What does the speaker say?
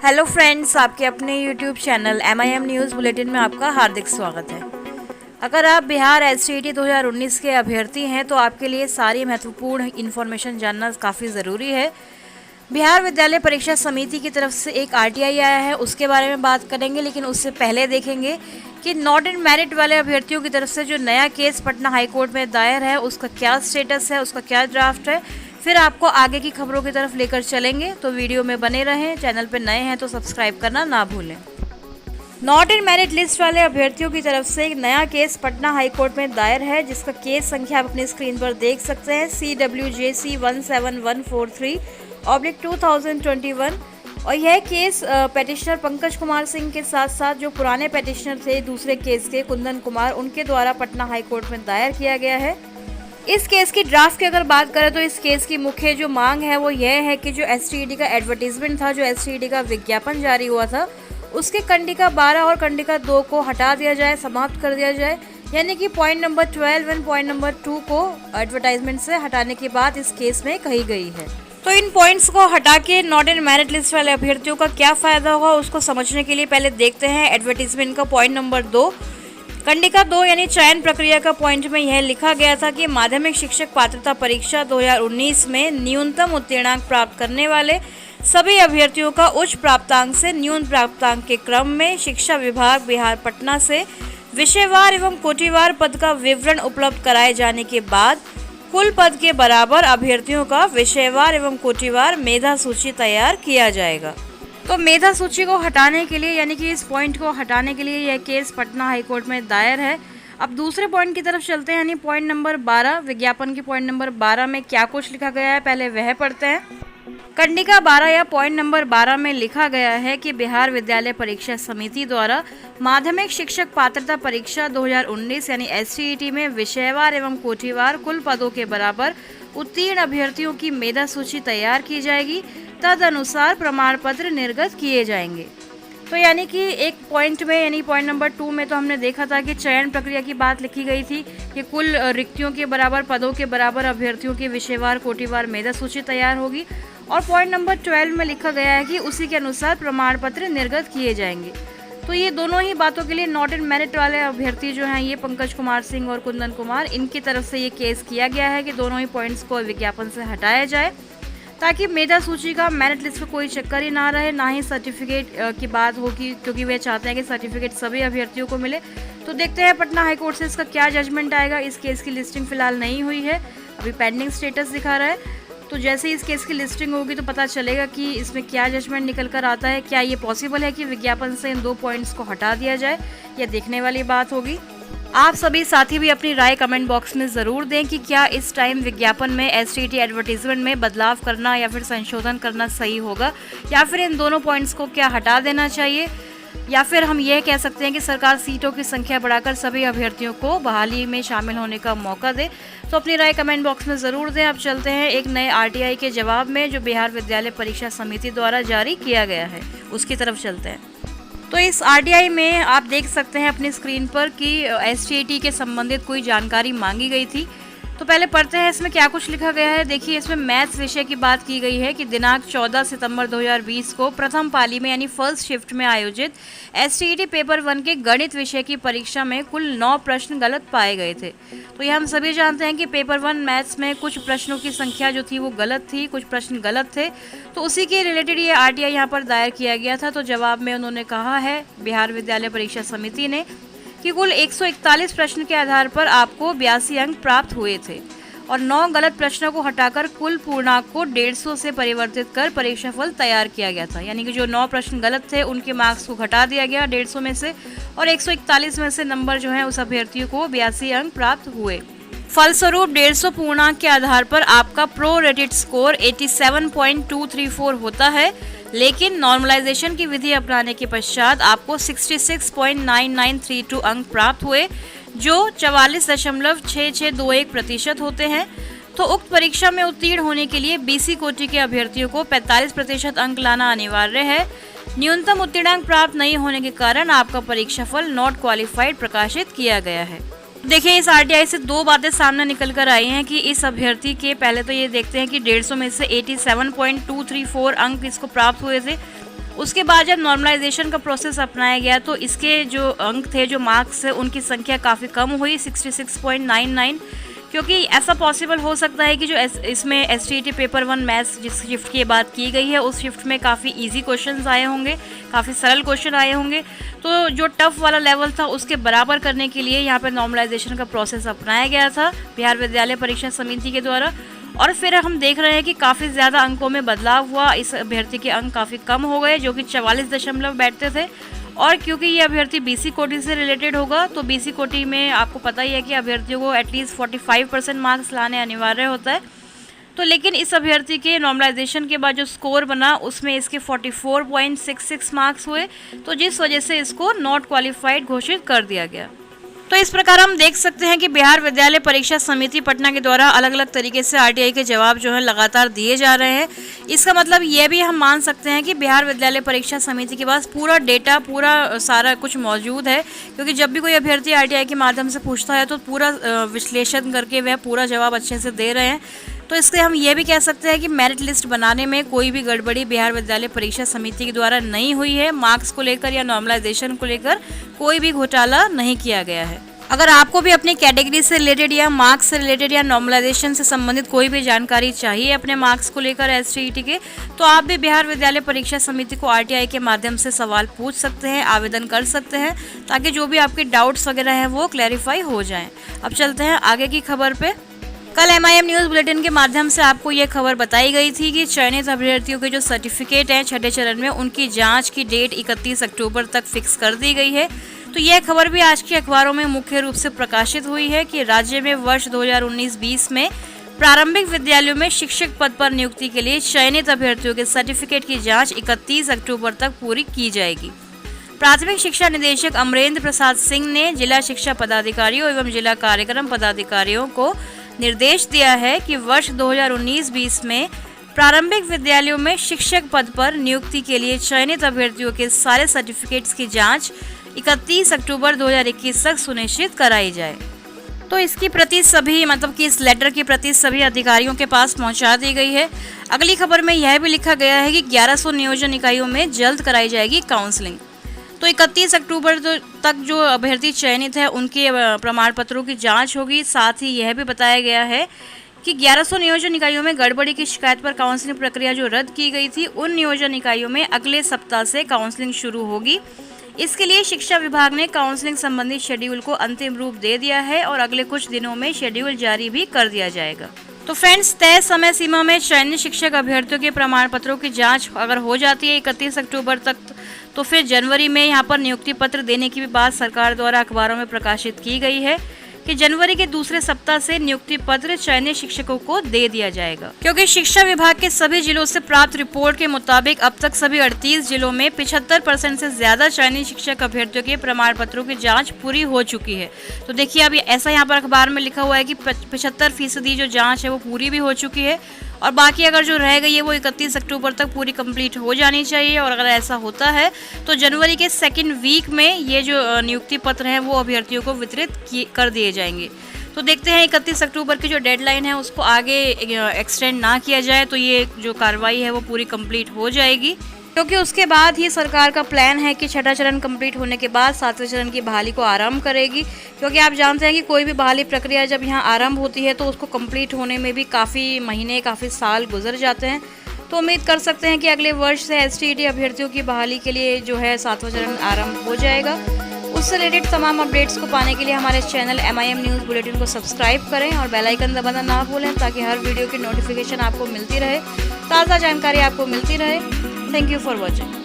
Hello friends, आपके अपने YouTube channel MIM news bulletin में आपका हार्दिक स्वागत है। अगर आप बिहार STET 2019 के अभ्यर्थी हैं तो आपके लिए सारी महत्वपूर्ण इन्फॉर्मेशन जानना काफ़ी ज़रूरी है। बिहार विद्यालय परीक्षा समिति की तरफ से एक RTI आया है, उसके बारे में बात करेंगे, लेकिन उससे पहले देखेंगे कि नॉट इन मेरिट वाले अभ्यर्थियों की तरफ से जो नया केस पटना हाईकोर्ट में दायर है उसका क्या स्टेटस है, उसका क्या ड्राफ्ट है। फिर आपको आगे की खबरों की तरफ लेकर चलेंगे, तो वीडियो में बने रहें। चैनल पर नए हैं तो सब्सक्राइब करना ना भूलें। नॉट इन मेरिट लिस्ट वाले अभ्यर्थियों की तरफ से एक नया केस पटना हाईकोर्ट में दायर है, जिसका केस संख्या आप अपनी स्क्रीन पर देख सकते हैं CWJC 17143/2021। और यह केस पेटिशनर पंकज कुमार सिंह के साथ साथ जो पुराने पेटिशनर थे दूसरे केस के कुंदन कुमार, उनके द्वारा पटना हाईकोर्ट में दायर किया गया है। इस केस की ड्राफ्ट की अगर बात करें तो इस केस की मुख्य जो मांग है वो यह है कि जो STET का एडवर्टीजमेंट था, जो STET का विज्ञापन जारी हुआ था, उसके कंडिका 12 और कंडिका 2 को हटा दिया जाए, समाप्त कर दिया जाए। यानी कि point number 12 and point number 2 को एडवर्टाइजमेंट से हटाने की बात इस केस में कही गई है। तो इन पॉइंट्स को हटा के नॉट इन मेरिट लिस्ट वाले अभ्यर्थियों का क्या फायदा होगा उसको समझने के लिए पहले देखते हैं एडवर्टीजमेंट का पॉइंट नंबर 2। कंडिका 2 यानी चयन प्रक्रिया का पॉइंट में यह लिखा गया था कि माध्यमिक शिक्षक पात्रता परीक्षा 2019 में न्यूनतम उत्तीर्णांक प्राप्त करने वाले सभी अभ्यर्थियों का उच्च प्राप्तांक से न्यून प्राप्तांक के क्रम में शिक्षा विभाग बिहार पटना से विषयवार एवं कोटिवार पद का विवरण उपलब्ध कराए जाने के बाद कुल पद के बराबर अभ्यर्थियों का विषयवार एवं कोटिवार मेधा सूची तैयार किया जाएगा। तो मेधा सूची को हटाने के लिए यानी कि इस पॉइंट को हटाने के लिए यह केस पटना हाईकोर्ट में दायर है। अब दूसरे पॉइंट की तरफ चलते हैं, यानी पॉइंट नंबर 12, विज्ञापन की पॉइंट नंबर 12 में क्या कुछ लिखा गया है पहले वह पढ़ते हैं। कंडिका 12 या पॉइंट नंबर 12 में लिखा गया है कि बिहार विद्यालय परीक्षा समिति द्वारा माध्यमिक शिक्षक पात्रता परीक्षा 2019 यानी STET में विषयवार एवं कोटिवार कुल पदों के बराबर उत्तीर्ण अभ्यर्थियों की मेधा सूची तैयार की जाएगी, तद अनुसार प्रमाण पत्र निर्गत किए जाएंगे। तो यानी कि एक पॉइंट में यानी पॉइंट नंबर 2 में तो हमने देखा था कि चयन प्रक्रिया की बात लिखी गई थी कि कुल रिक्तियों के बराबर पदों के बराबर अभ्यर्थियों की विषयवार कोटिवार मेधा सूची तैयार होगी। और पॉइंट नंबर 12 में लिखा गया है कि उसी के अनुसार प्रमाण पत्र निर्गत किए जाएंगे। तो ये दोनों ही बातों के लिए नॉट इन मेरिट वाले अभ्यर्थी जो हैं, ये पंकज कुमार सिंह और कुंदन कुमार, इनकी तरफ से ये केस किया गया है कि दोनों ही पॉइंट्स को विज्ञापन से हटाया जाए, ताकि मेधा सूची का मेरिट लिस्ट पर कोई चक्कर ही ना रहे, ना ही सर्टिफिकेट की बात होगी, क्योंकि वे चाहते हैं कि सर्टिफिकेट सभी अभ्यर्थियों को मिले। तो देखते हैं पटना हाईकोर्ट से इसका क्या जजमेंट आएगा। इस केस की लिस्टिंग फिलहाल नहीं हुई है, अभी पेंडिंग स्टेटस दिखा रहा है। तो जैसे ही इस केस की लिस्टिंग होगी तो पता चलेगा कि इसमें क्या जजमेंट निकल कर आता है। क्या ये पॉसिबल है कि विज्ञापन से इन 2 पॉइंट्स को हटा दिया जाए, यह देखने वाली बात होगी। आप सभी साथी भी अपनी राय कमेंट बॉक्स में ज़रूर दें कि क्या इस टाइम विज्ञापन में STET एडवर्टीजमेंट में बदलाव करना या फिर संशोधन करना सही होगा, या फिर इन दोनों पॉइंट्स को क्या हटा देना चाहिए, या फिर हम यह कह सकते हैं कि सरकार सीटों की संख्या बढ़ाकर सभी अभ्यर्थियों को बहाली में शामिल होने का मौका दे। तो अपनी राय कमेंट बॉक्स में ज़रूर दें। अब चलते हैं एक नए RTI के जवाब में जो बिहार विद्यालय परीक्षा समिति द्वारा जारी किया गया है, उसकी तरफ चलते हैं। तो इस RTI में आप देख सकते हैं अपनी स्क्रीन पर कि STET के संबंधित कोई जानकारी मांगी गई थी। तो पहले पढ़ते हैं इसमें क्या कुछ लिखा गया है। देखिए, इसमें मैथ्स विषय की बात की गई है कि दिनांक 14 सितंबर 2020 को प्रथम पाली में यानी फर्स्ट शिफ्ट में आयोजित STET पेपर 1 के गणित विषय की परीक्षा में कुल 9 प्रश्न गलत पाए गए थे। तो ये हम सभी जानते हैं कि पेपर 1 मैथ्स में कुछ प्रश्नों की संख्या जो थी वो गलत थी, कुछ प्रश्न गलत थे। तो उसी के रिलेटेड ये RTI यहाँ पर दायर किया गया था। तो जवाब में उन्होंने कहा है, बिहार विद्यालय परीक्षा समिति ने, कि कुल 141 प्रश्न के आधार पर आपको 82 अंक प्राप्त हुए थे और 9 गलत प्रश्नों को हटाकर कुल पूर्णांक को 150 से परिवर्तित कर परीक्षाफल तैयार किया गया था। यानी कि जो 9 प्रश्न गलत थे उनके मार्क्स को घटा दिया गया 150 में से, और 141 में से नंबर जो है उस अभ्यर्थी को 82 अंक प्राप्त हुए। फलस्वरूप 150 पूर्णांक के आधार पर आपका प्रो रेटेड स्कोर 87.234 होता है, लेकिन नॉर्मलाइजेशन की विधि अपनाने के पश्चात आपको 66.9932 अंक प्राप्त हुए, जो 44.6621% होते हैं। तो उक्त परीक्षा में उत्तीर्ण होने के लिए BC कोटि के अभ्यर्थियों को 45% अंक लाना अनिवार्य है। न्यूनतम उत्तीर्णांक प्राप्त नहीं होने के कारण आपका परीक्षाफल नॉट क्वालिफाइड प्रकाशित किया गया है। देखिए, इस RTI से 2 बातें सामने निकल कर आई हैं कि इस अभ्यर्थी के, पहले तो ये देखते हैं कि 150 में से 87.234 अंक इसको प्राप्त हुए थे, उसके बाद जब नॉर्मलाइजेशन का प्रोसेस अपनाया गया तो इसके जो अंक थे, जो मार्क्स है, उनकी संख्या काफ़ी कम हुई 66.99, क्योंकि ऐसा पॉसिबल हो सकता है कि जो इसमें STET पेपर 1 मैथ्स जिस शिफ्ट की बात की गई है उस शिफ्ट में काफ़ी इजी क्वेश्चंस आए होंगे, काफ़ी सरल क्वेश्चन आए होंगे। तो जो टफ वाला लेवल था उसके बराबर करने के लिए यहाँ पर नॉर्मलाइजेशन का प्रोसेस अपनाया गया था बिहार विद्यालय परीक्षा समिति के द्वारा। और फिर हम देख रहे हैं कि काफ़ी ज़्यादा अंकों में बदलाव हुआ। इस अभ्यर्थी के अंक काफ़ी कम हो गए, जो कि 44 बैठते थे। और क्योंकि ये अभ्यर्थी BC कोटि से रिलेटेड होगा, तो BC कोटि में आपको पता ही है कि अभ्यर्थियों को एटलीस्ट 45% मार्क्स लाने अनिवार्य होता है। तो लेकिन इस अभ्यर्थी के नॉर्मलाइजेशन के बाद जो स्कोर बना उसमें इसके 44.66 मार्क्स हुए, तो जिस वजह से इसको नॉट क्वालिफाइड घोषित कर दिया गया। तो इस प्रकार हम देख सकते हैं कि बिहार विद्यालय परीक्षा समिति पटना के द्वारा अलग अलग तरीके से RTI के जवाब जो है लगातार दिए जा रहे हैं। इसका मतलब ये भी हम मान सकते हैं कि बिहार विद्यालय परीक्षा समिति के पास पूरा डेटा, पूरा सारा कुछ मौजूद है, क्योंकि जब भी कोई अभ्यर्थी RTI के माध्यम से पूछता है तो पूरा विश्लेषण करके वह पूरा जवाब अच्छे से दे रहे हैं। तो इससे हम ये भी कह सकते हैं कि मेरिट लिस्ट बनाने में कोई भी गड़बड़ी बिहार विद्यालय परीक्षा समिति के द्वारा नहीं हुई है। मार्क्स को लेकर या नॉर्मलाइजेशन को लेकर कोई भी घोटाला नहीं किया गया है। अगर आपको भी अपनी कैटेगरी से रिलेटेड या मार्क्स से रिलेटेड या नॉर्मलाइजेशन से संबंधित कोई भी जानकारी चाहिए अपने मार्क्स को लेकर STET के, तो आप भी बिहार विद्यालय परीक्षा समिति को RTI के माध्यम से सवाल पूछ सकते हैं, आवेदन कर सकते हैं, ताकि जो भी आपके डाउट्स वगैरह हैं वो क्लैरिफाई हो जाएं। अब चलते हैं आगे की खबर पे। कल MIM न्यूज़ बुलेटिन के माध्यम से आपको ये खबर बताई गई थी कि चयनित अभ्यर्थियों के जो सर्टिफिकेट हैं छठे चरण में, उनकी जांच की डेट 31 अक्टूबर तक फिक्स कर दी गई है। तो यह खबर भी आज के अखबारों में मुख्य रूप से प्रकाशित हुई है कि राज्य में वर्ष 2019-20 में प्रारंभिक विद्यालयों में शिक्षक पद पर नियुक्ति के लिए चयनित अभ्यर्थियों के सर्टिफिकेट की जाँच 31 अक्टूबर तक पूरी की जाएगी। प्राथमिक शिक्षा निदेशक अमरेंद्र प्रसाद सिंह ने जिला शिक्षा पदाधिकारियों एवं जिला कार्यक्रम पदाधिकारियों को निर्देश दिया है कि वर्ष 2019-20 में प्रारंभिक विद्यालयों में शिक्षक पद पर नियुक्ति के लिए चयनित अभ्यर्थियों के सारे सर्टिफिकेट्स की जांच 31 अक्टूबर 2021 तक सुनिश्चित कराई जाए। तो इसकी प्रति सभी, मतलब कि इस लेटर की प्रति सभी अधिकारियों के पास पहुंचा दी गई है। अगली खबर में यह भी लिखा गया है कि 1100 नियोजन इकाइयों में जल्द कराई जाएगी काउंसलिंग। तो 31 अक्टूबर तक जो अभ्यर्थी चयनित है उनके प्रमाण पत्रों की जांच होगी। साथ ही यह भी बताया गया है कि 1100 नियोजन इकाइयों में गड़बड़ी की शिकायत पर काउंसलिंग प्रक्रिया जो रद्द की गई थी, उन नियोजन इकाइयों में अगले सप्ताह से काउंसलिंग शुरू होगी। इसके लिए शिक्षा विभाग ने काउंसलिंग संबंधी शेड्यूल को अंतिम रूप दे दिया है और अगले कुछ दिनों में शेड्यूल जारी भी कर दिया जाएगा। तो फ्रेंड्स, तय समय सीमा में चयनित शिक्षक अभ्यर्थियों के प्रमाण पत्रों की जांच अगर हो जाती है 31 अक्टूबर तक, तो फिर जनवरी में यहाँ पर नियुक्ति पत्र देने की भी बात सरकार द्वारा अखबारों में प्रकाशित की गई है कि जनवरी के दूसरे सप्ताह से नियुक्ति पत्र चयनित शिक्षकों को दे दिया जाएगा। क्योंकि शिक्षा विभाग के सभी जिलों से प्राप्त रिपोर्ट के मुताबिक अब तक सभी 38 जिलों में 75% से ज्यादा चयनित शिक्षक अभ्यर्थियों के प्रमाण पत्रों की जांच पूरी हो चुकी है। तो देखिए, अभी ऐसा यहाँ पर अखबार में लिखा हुआ है कि 75% जो जाँच है वो पूरी भी हो चुकी है और बाकी अगर जो रह गई है वो 31 अक्टूबर तक पूरी कंप्लीट हो जानी चाहिए। और अगर ऐसा होता है तो जनवरी के सेकेंड वीक में ये जो नियुक्ति पत्र हैं वो अभ्यर्थियों को वितरित कर दिए जाएंगे। तो देखते हैं 31 अक्टूबर की जो डेडलाइन है उसको आगे एक्सटेंड ना किया जाए तो ये जो कार्रवाई है वो पूरी कंप्लीट हो जाएगी, क्योंकि उसके बाद ही सरकार का प्लान है कि छठा चरण कंप्लीट होने के बाद सातवें चरण की बहाली को आरंभ करेगी। क्योंकि आप जानते हैं कि कोई भी बहाली प्रक्रिया जब यहाँ आरंभ होती है तो उसको कंप्लीट होने में भी काफ़ी महीने, काफ़ी साल गुजर जाते हैं। तो उम्मीद कर सकते हैं कि अगले वर्ष से STET अभ्यर्थियों की बहाली के लिए जो है सातवां चरण आरंभ हो जाएगा। उससे रिलेटेड तमाम अपडेट्स को पाने के लिए हमारे चैनल MIM न्यूज़ बुलेटिन को सब्सक्राइब करें और बेल आइकन दबाना ना भूलें, ताकि हर वीडियो की नोटिफिकेशन आपको मिलती रहे, ताज़ा जानकारी आपको मिलती रहे। Thank you for watching.